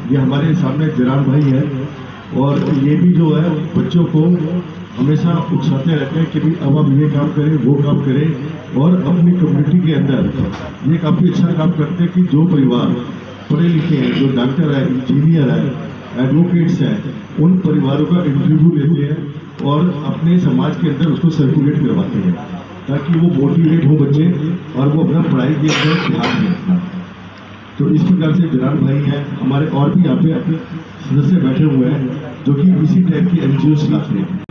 ये हमारे सामने जरान भाई है और ये भी जो है बच्चों को हमेशा उकसाते रहते हैं कि भाई अब हम ये काम करें वो काम करें और अपनी कम्युनिटी के अंदर ये काफ़ी अच्छा काम करते हैं कि जो परिवार पढ़े लिखे हैं, जो डॉक्टर है, इंजीनियर है, एडवोकेट्स हैं, उन परिवारों का इंटरव्यू लेते हैं और अपने समाज के अंदर उसको सर्कुलेट करवाते हैं ताकि वो मोटिवेट हो बच्चे और वो अपना पढ़ाई के अंदर ध्यान दें। तो इस प्रकार से जरान भाई हैं, हमारे और भी यहाँ पे अपने सदस्य बैठे हुए हैं जो कि इसी टाइप की एनजीओ चलाते हैं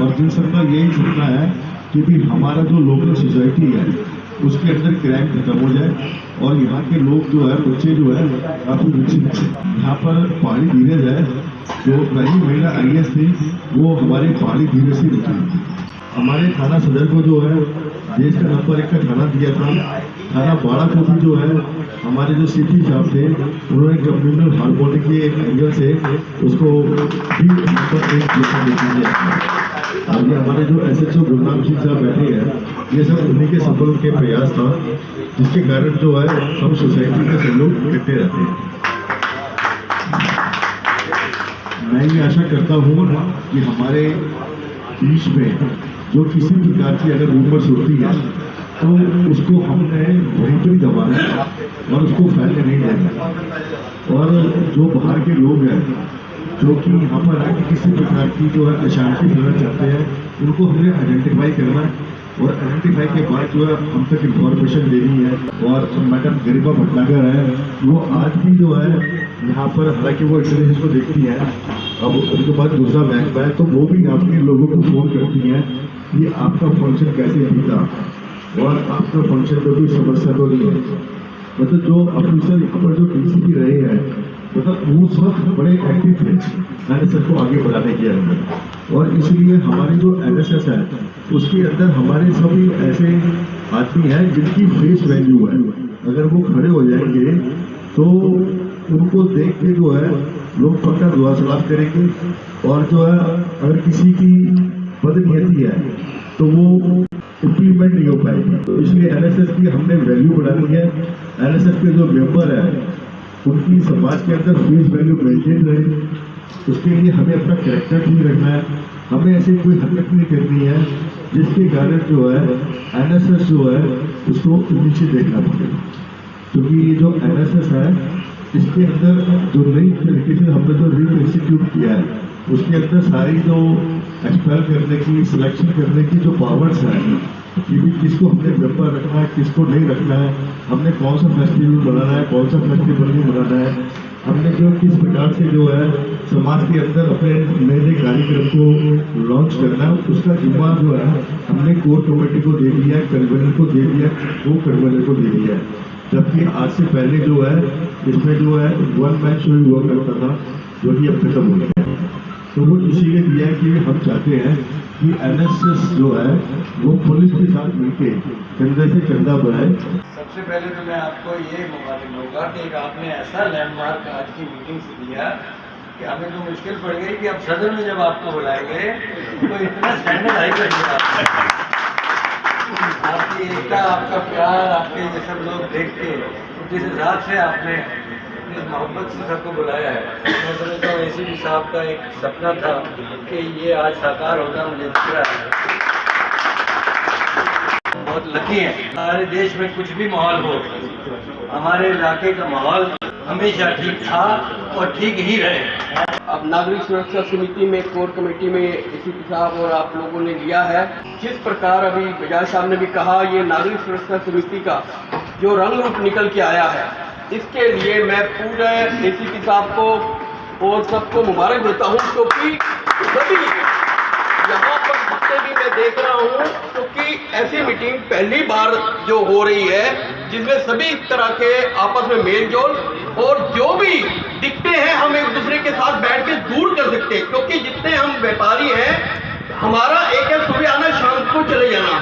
और जिन सबका यही सपना है कि भी हमारा जो लोकल सोसाइटी है उसके अंदर क्राइम खत्म हो जाए और यहाँ के लोग जो है, बच्चे जो है काफ़ी विकसित हैं। यहाँ पर पहाड़ी धीरज है, जो पहली महिला IAS थी वो हमारे पहाड़ी धीरज से निकली। हमारे थाना सदर को जो है देश का नंबर 1 का थाना दिया था। थाना बाड़ा को भी जो है हमारे जो CP साहब थे उन्होंने कम्युनल हार्मोनी के एक एंगल से उसको भी नंबर 1 दे दिया। और ये हमारे जो SHO गुरनाम सिंह साहब बैठे हैं, ये सब उन्हीं के सफल के प्रयास था जिसके कारण जो है हम सोसाइटी के सब लोग इकट्ठे रहते हैं। मैं ये आशा करता हूँ कि हमारे बीच में जो किसी प्रकार की अगर रूमर्स होती है तो उसको हमने वहीं पर ही दबाना है और उसको फैलने नहीं देना। और जो बाहर के लोग हैं जो कि यहाँ पर आके किसी प्रकार की जो है अशांति फैलाना चाहते हैं उनको हमें आइडेंटिफाई करना है और आइडेंटिफाई के बाद जो है हम तक इन्फॉर्मेशन देनी है। और मैडम गरिमा भटनागर है, वो आज भी जो है यहाँ पर, हालांकि वो इंटरनेशनल को देखती है, अब उनके पास दूसरा बैंक है तो वो भी यहाँ के लोगों को फोन करती हैं कि आपका फंक्शन कैसे बीता और आपका फंक्शन में कोई समस्या तो नहीं है। मतलब जो ऑफिसर यहाँ पर जो DCP रहे हैं मतलब उस वक्त बड़े एक्टिव थे NSS को आगे बढ़ाने के अंदर। और इसलिए हमारी जो NSS है उसके अंदर हमारे सभी ऐसे आदमी हैं जिनकी फेस वैल्यू है। अगर वो खड़े हो जाएंगे तो उनको देख के जो है लोग पक्का दुआ सलाम करेंगे और जो है अगर किसी की बदनीयती है तो वो इम्प्लीमेंट नहीं हो पाएगी। तो इसलिए NSS की हमने वैल्यू बढ़ानी है। NSS के जो मेंबर है उनकी समाज के अंदर फेस वैल्यू मेंटेन रहे, उसके लिए हमें अपना कैरेक्टर ठीक रखना है। हमें ऐसी कोई हरकत नहीं करनी है जिसके कारण जो है NSS जो है उसको नीचे देखना पड़ेगा। क्योंकि ये जो NSS है इसके अंदर जो नई तरीके से हमने जो रीइंस्टीट्यूट किया है उसके अंदर सारी जो एक्सपेल करने की, सिलेक्शन करने की जो पावर्स हैं कि भी किसको हमने मेंबर रखना है, किसको नहीं रखना है, हमने कौन सा फेस्टिवल बनाना है, कौन सा फेस्टिवल नहीं बनाना है, हमने जो किस प्रकार से जो है समाज के अंदर अपने नए नए कार्यक्रम को लॉन्च करना है, उसका जिम्मा जो है हमने कोर कमेटी को दे दिया है, कन्वीनर को दे दिया, को कन्वीनर को दे दिया है। जबकि आज से पहले जो है इसमें जो है 1 मैन शो हुआ करता था जो कि अब खत्म हो गया है। तो वो इसीलिए दिया है कि हम चाहते हैं कि NSS जो है वो पुलिस के साथ मिलकर कंधे से कंधा बढ़ाए। सबसे पहले तो मैं आपको ये मालूम होगा कि एक आपने ऐसा लैंडमार्क आज की मीटिंग से दिया कि हमें तो मुश्किल पड़ गई कि अब सदन में जब आपको बुलाएंगे तो इतना स्टैंडर्ड हाई करेंगे। आपकी एकता, आपका प्यार, आपके ये सब लोग देख के जिस हिसाब से आपने इस मोहब्बत से सबको बुलाया है, मैं समझता हूँ ACP साहब का एक सपना था कि ये आज साकार होगा, मुझे दिख रहा है। बहुत लकी है। हमारे देश में कुछ भी माहौल हो, हमारे इलाके का माहौल हमेशा ठीक था और ठीक ही रहे। अब नागरिक सुरक्षा समिति में कोर कमेटी में ACP साहब और आप लोगों ने लिया है। जिस प्रकार अभी बजाज साहब ने भी कहा, ये नागरिक सुरक्षा समिति का जो रंग रूप निकल के आया है, इसके लिए मैं पूरे ACP साहब को और सबको मुबारक देता हूँ। क्योंकि सभी यहाँ पर जितने भी मैं देख रहा हूँ, क्योंकि ऐसी मीटिंग पहली बार जो हो रही है जिसमें सभी तरह के आपस में मेल जोल और जो भी दिखते हैं हम एक दूसरे के साथ बैठ के दूर कर सकते हैं। क्योंकि जितने हम व्यापारी हैं, हमारा एक है सुबह आना शाम को चले जाना,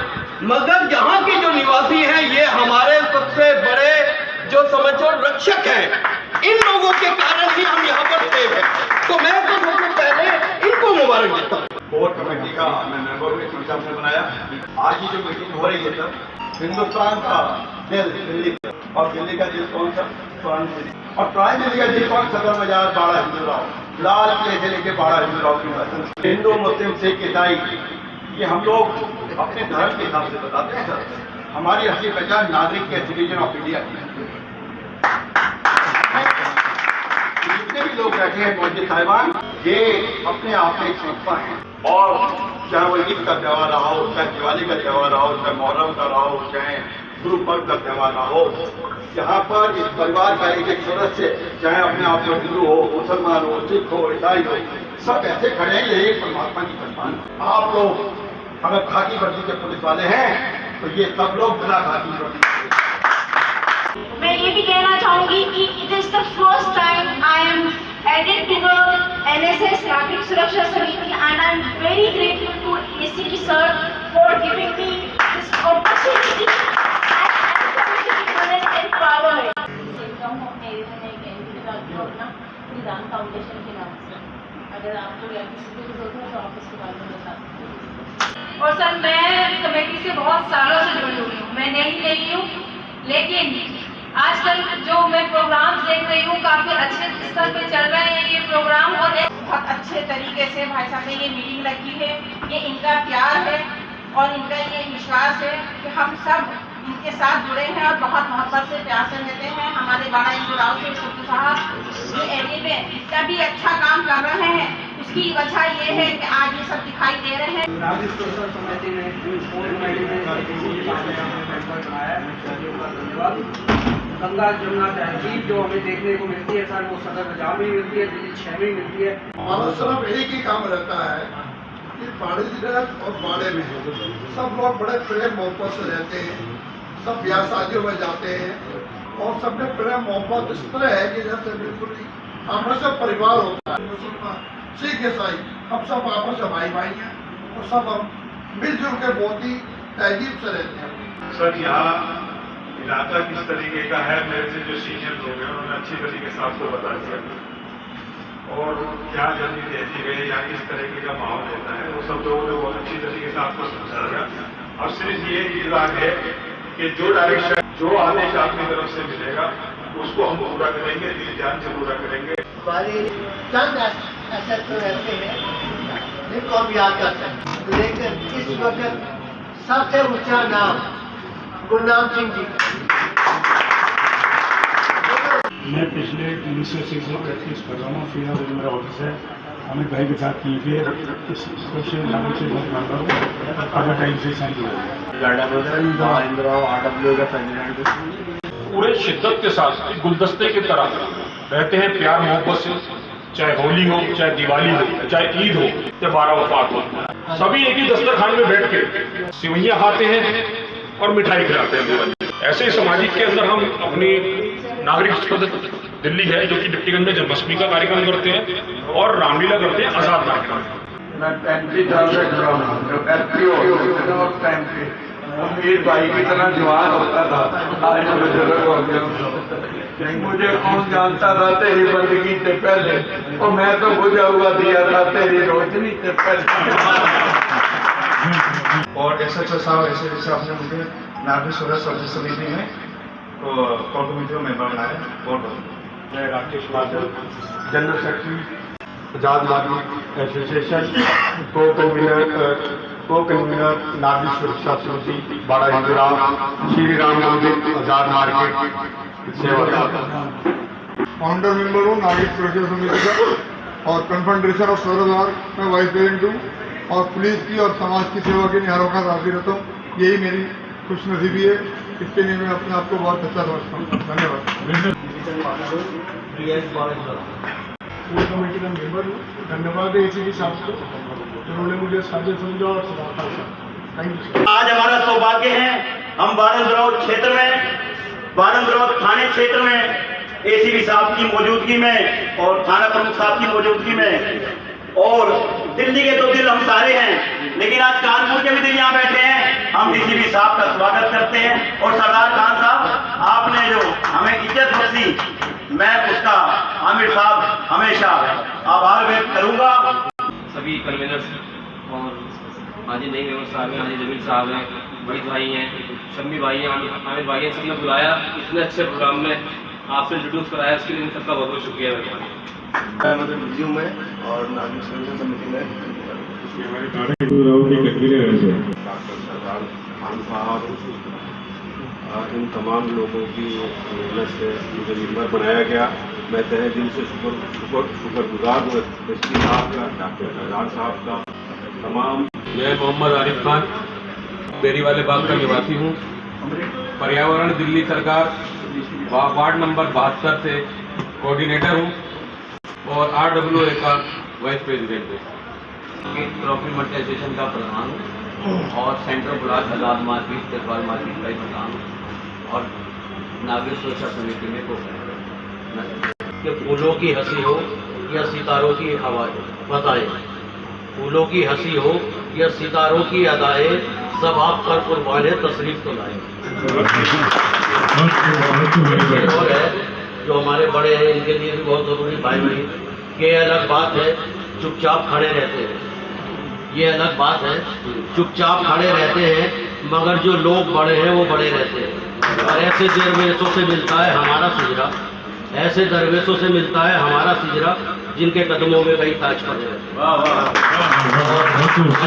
मगर यहाँ के जो निवासी हैं ये हमारे सबसे बड़े जो समझो रक्षक हैं। इन लोगों के कारण ही हम यहाँ पर सेफ हैं। तो मैं तो सबसे पहले इनको मुबारक देता हूँ। कोर कमेटी का मैं मेंबर हूँ, ACP साहब ने बनाया। आज की जो मीटिंग हो रही है सर, हिंदुस्तान का दिल दिल्ली और दिल्ली का दिल कौन सा? स्वर्ण और प्राइम मिनिस्टर जी कौन सदर मजार बाड़ा हिंदूराव, लाल किले से लेके बाड़ा हिंदूराव की बात। हिंदू मुस्लिम सिख ईसाई ये हम लोग अपने धर्म के हिसाब से बताते हैं सर। हमारी असली पहचान नागरिक के सिटीजन ऑफ इंडिया की है। जितने भी लोग बैठे हैं मौजूद साहिबान, ये अपने आप में एक संस्था है। और चाहे वो ईद का त्यौहार रहा हो, चाहे दिवाली का त्यौहार रहा हो, चाहे मुहर्रम का रहा हो, चाहे गुरु पर्व का त्यौहार रहा हो, यहाँ पर इस परिवार का एक एक सदस्य, चाहे अपने आप में हिंदू हो, मुसलमान हो, सिख हो, ईसाई हो, सब ऐसे खड़े हैं। ये एक परमात्मा की पहचान। आप लोग अगर खाकी वर्दी के पुलिस वाले हैं तो ये सब लोग बिना खाकी वर्दी के। मैं ये भी कहना चाहूंगी कि it is the first time I am added to the NSS Nagrik Suraksha Samiti and I am very grateful to ACP sir for giving me this opportunity and empowered. अपने एरिया में एक एनजीओ का अपना निदान फाउंडेशन के नाम से, अगर आपको या किसी को जरूरत हो तो आप इसके बारे में बता सकते हैं। और सर मैं कमेटी से बहुत सालों से जुड़ी हुई हूँ, मैं नहीं हूँ, लेकिन आजकल जो मैं प्रोग्राम्स देख रही हूँ काफी अच्छे स्तर पे चल रहे हैं ये प्रोग्राम, और बहुत अच्छे तरीके से भाई साहब ने ये मीटिंग रखी है। ये इनका प्यार है और इनका ये विश्वास है कि हम सब इनके साथ जुड़े हैं और बहुत मोहब्बत से प्यार से रहते हैं। हमारे बाड़ा हिंदूराव से सत्तू साहब ये एरिया में इतना भी अच्छा काम कर रहे हैं, उसकी वजह ये है कि आज ये सब दिखाई दे रहे हैं। नागरिक सुरक्षा समिति ने धन्यवाद। गंगा जमुना तहजीब जो हमें देखने को मिलती है सर, वो सदर रजाब में मिलती है, दिल्ली 6 में मिलती है। और सिर्फ एक ही काम रहता है कि बाड़े जिले और बाड़े में सब लोग बड़े प्रेम मोहब्बत से रहते हैं, सब ब्याह शादियों में जाते हैं और सब में प्रेम मोहब्बत इस तरह है कि जैसे बिल्कुल आपस में परिवार होता है। मुसलमान सिख ईसाई हम सब आपस में भाई भाई हैं और सब हम मिलजुल के बहुत ही तहजीब से रहते हैं। सर यहाँ इलाका किस तरीके का है, मेरे से जो सीनियर लोग हैं उन्होंने अच्छी तरीके से आपको बता दिया, और क्या जल्दी तहजीब है या किस तरीके का माहौल रहता है वो सब लोगों ने बहुत अच्छी तरीके से आपको समझाया। अब सिर्फ ये इरादा है कि जो डायरेक्शन जो आदेश आपकी तरफ से मिलेगा उसको हम पूरा करेंगे, दिल जान से पूरा करेंगे। हमारे चंद ऐसे तो रहते हैं जिनको हम याद करते हैं, लेकिन इस वक्त सबसे ऊंचा नाम गुरनाम सिंह जी। मैं पिछले 1980 से प्रैक्टिस कर रहा हूँ, फिलहाल मेरा ऑफिस है। अमित भाई के साथ मिलकर इस सोशल नागरिक से बहुत मानता हूँ, काफ़ी टाइम से शामिल पूरे शिद्दत के साथ गुलदस्ते की तरह रहते हैं, प्यार मोहब्बत से, चाहे होली हो, चाहे दिवाली हो, चाहे ईद हो, चाहे 12 वफात हो, सभी एक ही दस्तरखान में बैठ के सिवैयाँ खाते हैं और मिठाई खिलाते हैं। ऐसे ही सामाजिक के अंदर हम अपनी नागरिक दिल्ली है जो कि डिप्टीगंज में जन्माष्टमी का कार्यक्रम करते हैं और रामलीला करते हैं आजाद मार्ग में। मैं 35 साल से जुड़ा हूँ, जब FPO उस टाइम पे मीर भाई की तरह जवान होता था, आज मैं बुजुर्ग हो गया। मुझे कौन जानता था तेरी बंदगी से पहले, और मैं तो बुझा हुआ दिया था तेरी रोशनी से पहले। और SHO साहब ऐसे जैसे आपने मुझे नागरिक सुरक्षा समिति में कोर कमेटी में मेंबर बनाया, बहुत बहुत। मैं राकेश बादल, जनरल सेक्रेटरी आजाद नागरिक एसोसिएशन, को कन्वीनर नागरिक सुरक्षा समिति बाड़ा हिंदूराव, श्री राम मंदिर आजाद मार्केट सेवा। फाउंडर मेंबर हूँ नागरिक सुरक्षा समिति का और कन्फेडरेशन ऑफ सरोदार में वाइस प्रेसिडेंट हूँ और पुलिस की और समाज की सेवा के लिए हर वक्त हाजिर रहता हूँ। यही मेरी खुशनसीबी है, इसके लिए मैं अपने आप को बहुत अच्छा समझता हूँ। धन्यवाद। पूरी कमेटी का मेंबर हूँ। धन्यवाद है ACP साहब को, उन्होंने मुझे साझे समझा और समझा। Thank you. आज हमारा सौभाग्य है, हम बाड़ा हिंदूराव क्षेत्र में, बाड़ा हिंदूराव थाने क्षेत्र में ACP साहब की मौजूदगी में और थाना प्रमुख साहब की मौजूदगी में, और दिल्ली के तो दिल हम सारे हैं, लेकिन आज कानपुर के भी दिल यहाँ बैठे हैं। हम DCP साहब का स्वागत करते हैं और सरदार खान साहब आपने जो हमें इज्जत बख्शी, मैं उसका आमिर साहब हमेशा आभार व्यक्त करूंगा। सभी कन्वीनर्स और हाजी नईम अहमद साहब हैं, हाजी जमील साहब हैं, वहीद भाई हैं, शम्मी भाई हैं, आमिर भाई हैं, सबने बुलाया इतने अच्छे प्रोग्राम में, आपसे इंट्रोड्यूस कराया, उसके लिए इन सबका बहुत बहुत शुक्रिया मेहरबानी। मतलब म्यूजियम में और नागरिक सुरक्षा समिति में डॉक्टर सरदार खान साहब, इन तमाम लोगों की मेहनत से मुझे मेंबर बनाया गया। मैं तहे दिल से शुक्रगुजार हूँ एसपी साहब का, डॉक्टर सरदार साहब का, तमाम। मैं मोहम्मद आरिफ खान बेरी वाले बाग का निवासी हूँ। पर्यावरण दिल्ली सरकार वार्ड नंबर 72 से कोऑर्डिनेटर हूँ और RWA का वाइस प्रेसिडेंट हूँ। ट्रॉफी मल्टी एसोसिएशन का प्रधान हूँ और सेंट्रल ब्लॉक आजाद मार्केट तेजपाल मार्केट का प्रधान हूँ और नागरिक सुरक्षा समिति में कि फूलों की हंसी हो या सितारों की आवाज़ बताए, फूलों की हंसी हो या सितारों की अदाएँ, सब आप पर कुर्बान है तशरीफ तो लाए। और है जो हमारे बड़े हैं इनके लिए भी बहुत ज़रूरी भाई बहन, ये अलग बात है चुपचाप खड़े रहते हैं, ये अलग बात है चुपचाप खड़े रहते हैं, मगर जो लोग बड़े हैं वो बड़े रहते हैं। और ऐसे दरवेशों से मिलता है हमारा सिजरा, ऐसे दरवेशों से मिलता है हमारा सिजरा जिनके कदमों में कई ताज पड़े रहते हैं। बहुत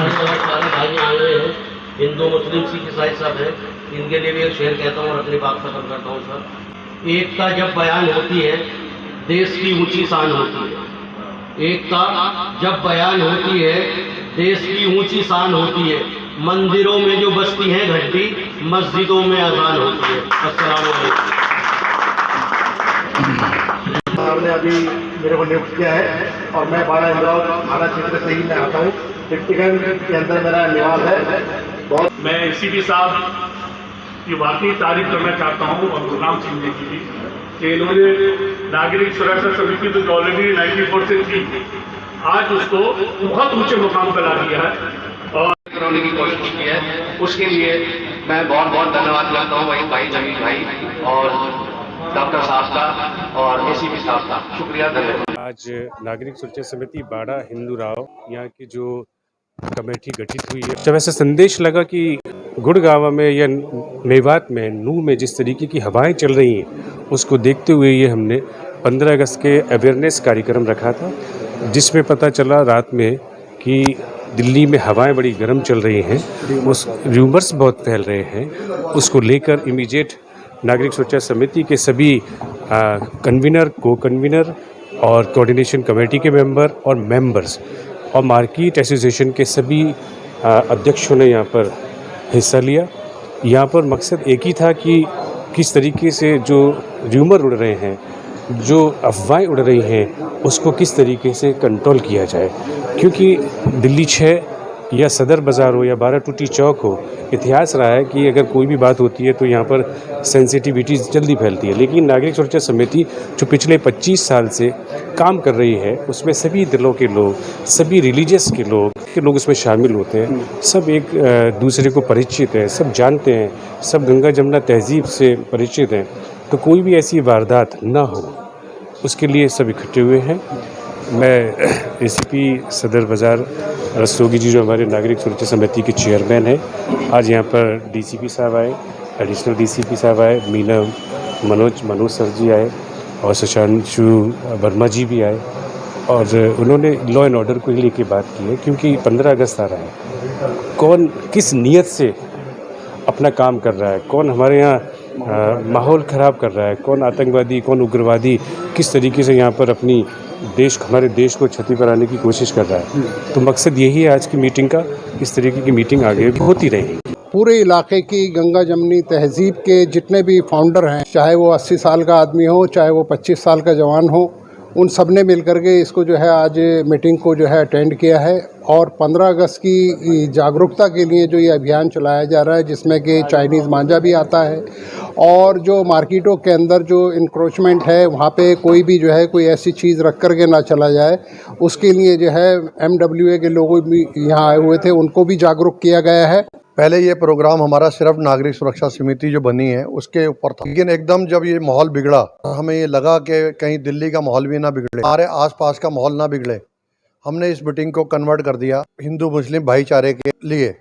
सारे भाई आए हुए हैं, हिंदू मुस्लिम सिख ईसाई सब है, इनके लिए भी एक शेर कहता हूँ और अपनी बात खत्म करता हूँ। सर, एकता जब बयान होती है देश की ऊंची शान होती है। एकता जब बयान होती है देश की ऊंची शान होती है। मंदिरों में जो बजती है घंटी, मस्जिदों में अजान होती है। अस्सलाम वालेकुम। आपने अभी मेरे को नियुक्त किया है और मैं बाड़ा इंदौर थाना क्षेत्र से ही मैं आता हूँ। टिकटिगंज के अंदर मेरा निवास है। बहुत मैं ACP साहब की वाकई तारीफ करना चाहता हूँ और गुरनाम सिंह जी की भी, कि इन्होंने नागरिक सुरक्षा समिति तो ऑलरेडी 94 से थी, आज उसको बहुत ऊंचे मुकाम पर ला दिया है और कराने की कोशिश की है। उसके लिए मैं बहुत बहुत धन्यवाद करता हूँ वही भाई जमील भाई और डॉक्टर साहब का और ACP साहब का शुक्रिया, धन्यवाद। आज नागरिक सुरक्षा समिति बाड़ा हिंदू राव यहाँ की जो कमेटी गठित हुई है, जब ऐसा संदेश लगा कि गुड़गांव में या मेवात में नूह में जिस तरीके की हवाएं चल रही हैं, उसको देखते हुए ये हमने 15 अगस्त के अवेयरनेस कार्यक्रम रखा था, जिसमें पता चला रात में कि दिल्ली में हवाएं बड़ी गर्म चल रही हैं, उस र्यूमर्स बहुत फैल रहे हैं। उसको लेकर इमीडिएट नागरिक सुरक्षा समिति के सभी कन्वीनर, को कन्वीनर और कोऑर्डिनेशन कमेटी के मेंबर और मेंबर्स और मार्केट एसोसिएशन के सभी अध्यक्षों ने यहाँ पर हिस्सा लिया। यहाँ पर मकसद एक ही था कि किस तरीके से जो र्यूमर उड़ रहे हैं, जो अफवाहें उड़ रही हैं, उसको किस तरीके से कंट्रोल किया जाए। क्योंकि दिल्ली 6 या सदर बाज़ार हो या 12 टूटी चौक हो, इतिहास रहा है कि अगर कोई भी बात होती है तो यहाँ पर सेंसिटिविटी जल्दी फैलती है। लेकिन नागरिक सुरक्षा समिति जो पिछले 25 साल से काम कर रही है, उसमें सभी दिलों के लोग, सभी रिलीजियस के लोग उसमें शामिल होते हैं। सब एक दूसरे को परिचित हैं, सब जानते हैं, सब गंगा जमुना तहजीब से परिचित हैं। तो कोई भी ऐसी वारदात ना हो, उसके लिए सब इकट्ठे हुए हैं। मैं ACP सदर बाज़ार रस्तोगी जी जो हमारे नागरिक सुरक्षा समिति के चेयरमैन हैं, आज यहाँ पर DCP साहब आए, एडिशनल DCP साहब आए, मीना मनोज सर जी आए और सुशांशु वर्मा जी भी आए और उन्होंने लॉ एंड ऑर्डर को ही लेके बात की है। क्योंकि 15 अगस्त आ रहा है, कौन किस नीयत से अपना काम कर रहा है, कौन हमारे यहाँ माहौल ख़राब कर रहा है, कौन आतंकवादी, कौन उग्रवादी किस तरीके से यहाँ पर अपनी हमारे देश को क्षति कराने की कोशिश कर रहा है। तो मकसद यही है आज की मीटिंग का, इस तरीके की मीटिंग आगे होती रहेगी। पूरे इलाके की गंगा जमनी तहजीब के जितने भी फाउंडर हैं, चाहे वो 80 साल का आदमी हो, चाहे वो 25 साल का जवान हो, उन सब ने मिल करके इसको जो है आज मीटिंग को जो है अटेंड किया है। और 15 अगस्त की जागरूकता के लिए जो ये अभियान चलाया जा रहा है, जिसमें कि चाइनीज़ मांझा भी आता है और जो मार्केटों के अंदर जो इंक्रोचमेंट है, वहाँ पे कोई भी जो है कोई ऐसी चीज़ रख कर के ना चला जाए, उसके लिए जो है MWA के लोग भी यहाँ आए हुए थे, उनको भी जागरूक किया गया है। पहले ये प्रोग्राम हमारा सिर्फ नागरिक सुरक्षा समिति जो बनी है उसके ऊपर था, लेकिन एकदम जब ये माहौल बिगड़ा, हमें ये लगा कि कहीं दिल्ली का माहौल भी ना बिगड़े, हमारे आसपास का माहौल ना बिगड़े, हमने इस मीटिंग को कन्वर्ट कर दिया हिंदू मुस्लिम भाईचारे के लिए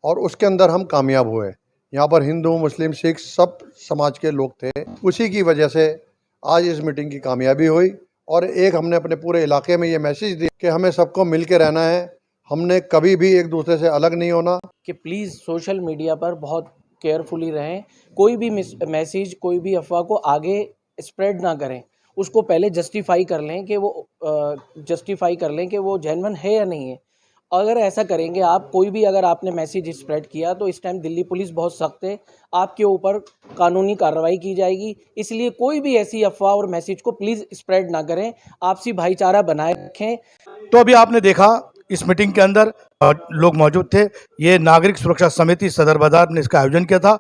और उसके अंदर हम कामयाब हुए। यहाँ पर हिंदू मुस्लिम सिख सब समाज के लोग थे, उसी की वजह से आज इस मीटिंग की कामयाबी हुई और एक हमने अपने पूरे इलाके में ये मैसेज दिया कि हमें सबको मिल के रहना है, हमने कभी भी एक दूसरे से अलग नहीं होना। कि प्लीज़ सोशल मीडिया पर बहुत केयरफुली रहें, कोई भी मैसेज कोई भी अफवाह को आगे स्प्रेड ना करें, उसको पहले जस्टिफाई कर लें कि वो जेन्युइन है या नहीं है। अगर ऐसा करेंगे आप, कोई भी अगर आपने मैसेज स्प्रेड किया तो इस टाइम दिल्ली पुलिस बहुत सख्त है, आपके ऊपर कानूनी कार्रवाई की जाएगी। इसलिए कोई भी ऐसी अफवाह और मैसेज को प्लीज़ स्प्रेड ना करें, आपसी भाईचारा बनाए रखें। तो अभी आपने देखा इस मीटिंग के अंदर लोग मौजूद थे। ये नागरिक सुरक्षा समिति सदर बाजार ने इसका आयोजन किया था।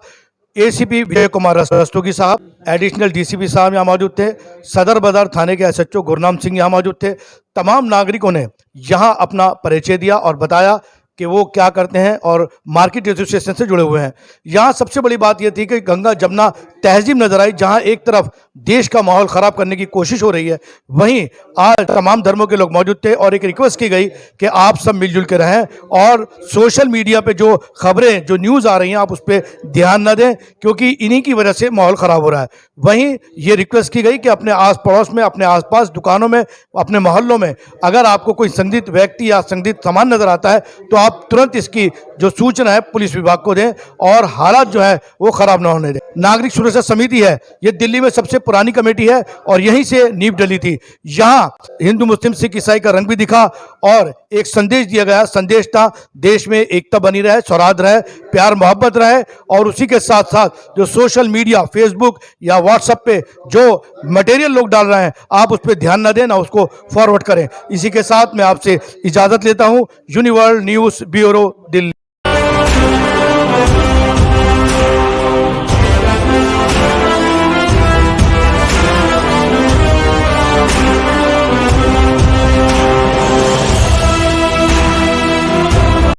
एसीपी विजय कुमार रस्तोगी साहब, एडिशनल डीसीपी साहब यहाँ मौजूद थे, सदर बाजार थाने के एसएचओ गुरनाम सिंह यहाँ मौजूद थे। तमाम नागरिकों ने यहाँ अपना परिचय दिया और बताया कि वो क्या करते हैं और मार्केट एसोसिएशन से जुड़े हुए हैं। यहाँ सबसे बड़ी बात ये थी कि गंगा जमुना तहजीब नजर आई, जहाँ एक तरफ देश का माहौल ख़राब करने की कोशिश हो रही है, वहीं आज तमाम धर्मों के लोग मौजूद थे और एक रिक्वेस्ट की गई कि आप सब मिलजुल के रहें और सोशल मीडिया पे जो खबरें जो न्यूज़ आ रही हैं आप उस पर ध्यान न दें, क्योंकि इन्हीं की वजह से माहौल ख़राब हो रहा है। वहीं ये रिक्वेस्ट की गई कि अपने आस पड़ोस में, अपने आसपास दुकानों में, अपने मोहल्लों में अगर आपको कोई संदिग्ध व्यक्ति या संदिग्ध सामान नजर आता है तो आप तुरंत इसकी जो सूचना है पुलिस विभाग को दें और हालात जो है वो खराब ना होने दें। नागरिक सुरक्षा समिति है, ये दिल्ली में सबसे पुरानी कमेटी है और यहीं से नींव डली थी। यहाँ हिंदू मुस्लिम सिख ईसाई का रंग भी दिखा और एक संदेश दिया गया। संदेश था देश में एकता बनी रहे, सौहार्द रहे, प्यार मोहब्बत रहे और उसी के साथ साथ जो सोशल मीडिया फेसबुक या व्हाट्सएप पे जो मटेरियल लोग डाल रहे हैं आप उस पर ध्यान न दें, ना उसको फॉरवर्ड करें। इसी के साथ मैं आपसे इजाजत लेता हूँ। यूनिवर्ल्ड न्यूज़ ब्यूरो, दिल्ली।